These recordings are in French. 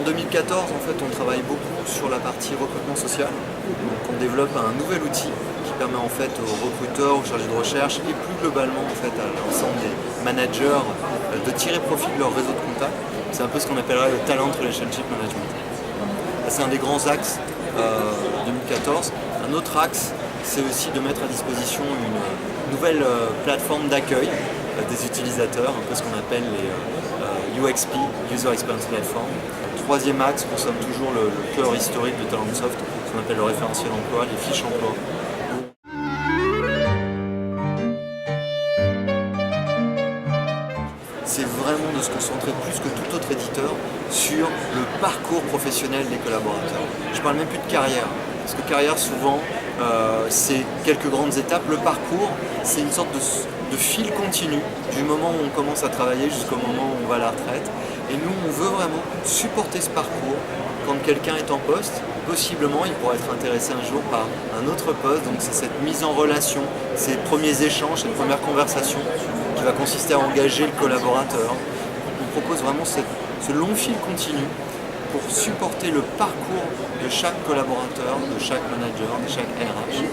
2014, en fait, on travaille beaucoup sur la partie recrutement social. Donc, on développe un nouvel outil qui permet en fait aux recruteurs, aux chargés de recherche et plus globalement en fait à l'ensemble des managers de tirer profit de leur réseau de contacts. C'est un peu ce qu'on appellerait le talent relationship management. C'est un des grands axes 2014. Un autre axe, c'est aussi de mettre à disposition une nouvelle plateforme d'accueil des utilisateurs, un peu ce qu'on appelle les UXP, User Experience Platform. Troisième axe concerne toujours le cœur historique de Talentsoft, ce qu'on appelle le référentiel emploi, les fiches emploi. C'est vraiment de se concentrer plus que tout autre éditeur sur le parcours professionnel des collaborateurs. Je parle même plus de carrière, parce que carrière souvent c'est quelques grandes étapes. Le parcours, c'est une sorte de fil continu du moment où on commence à travailler jusqu'au moment où on va à la retraite. Et nous, on veut vraiment supporter ce parcours. Quand quelqu'un est en poste, possiblement il pourrait être intéressé un jour par un autre poste. Donc c'est cette mise en relation, ces premiers échanges, cette première conversation qui va consister à engager le collaborateur. On propose vraiment ce long fil continu pour supporter le parcours de chaque collaborateur, de chaque manager, de chaque RH.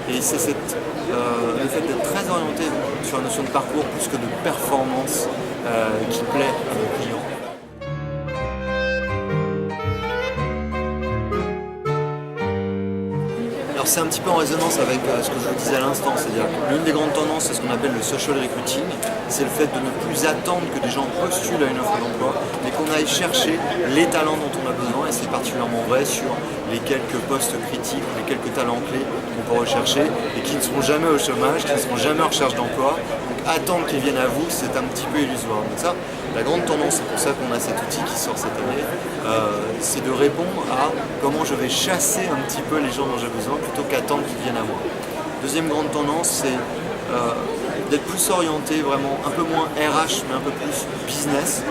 Et c'est le fait d'être très orienté sur la notion de parcours plus que de performance qui plaît à nos clients. Alors c'est un petit peu en résonance avec ce que je vous disais à l'instant, c'est-à-dire que l'une des grandes tendances, c'est ce qu'on appelle le social recruiting, c'est le fait de ne plus attendre que des gens postulent à une offre d'emploi, mais qu'on aille chercher les talents dont on a besoin, et c'est particulièrement vrai sur les quelques postes critiques, les quelques talents clés qu'on peut rechercher, et qui ne seront jamais au chômage, qui ne seront jamais en recherche d'emploi. Donc attendre qu'ils viennent à vous, c'est un petit peu illusoire. Donc ça, la grande tendance, c'est pour ça qu'on a cet outil qui sort cette année, c'est de répondre à comment je vais chasser un petit peu les gens dont j'ai besoin plutôt qu'attendre qu'ils viennent à moi. Deuxième grande tendance, c'est d'être plus orienté vraiment un peu moins RH mais un peu plus business.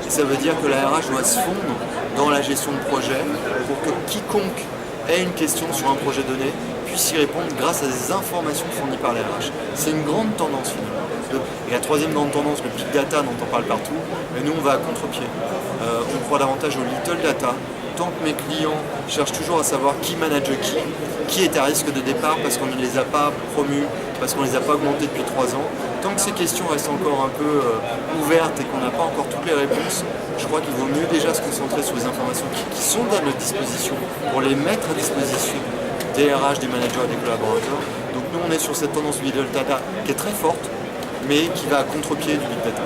Et ça veut dire que la RH doit se fondre dans la gestion de projet pour que quiconque ait une question sur un projet donné puisse y répondre grâce à des informations fournies par les RH. C'est une grande tendance finalement. Et la troisième grande tendance, le big data dont on parle partout, mais nous on va à contre-pied. On croit davantage au little data. Tant que mes clients cherchent toujours à savoir qui manage qui est à risque de départ parce qu'on ne les a pas promus, parce qu'on ne les a pas augmentés depuis 3 ans, tant que ces questions restent encore un peu ouvertes et qu'on n'a pas encore toutes les réponses, je crois qu'il vaut mieux déjà se concentrer sur les informations qui sont à notre disposition pour les mettre à disposition des RH, des managers et des collaborateurs. Donc nous on est sur cette tendance little data qui est très forte, mais qui va à contre-pied du big data.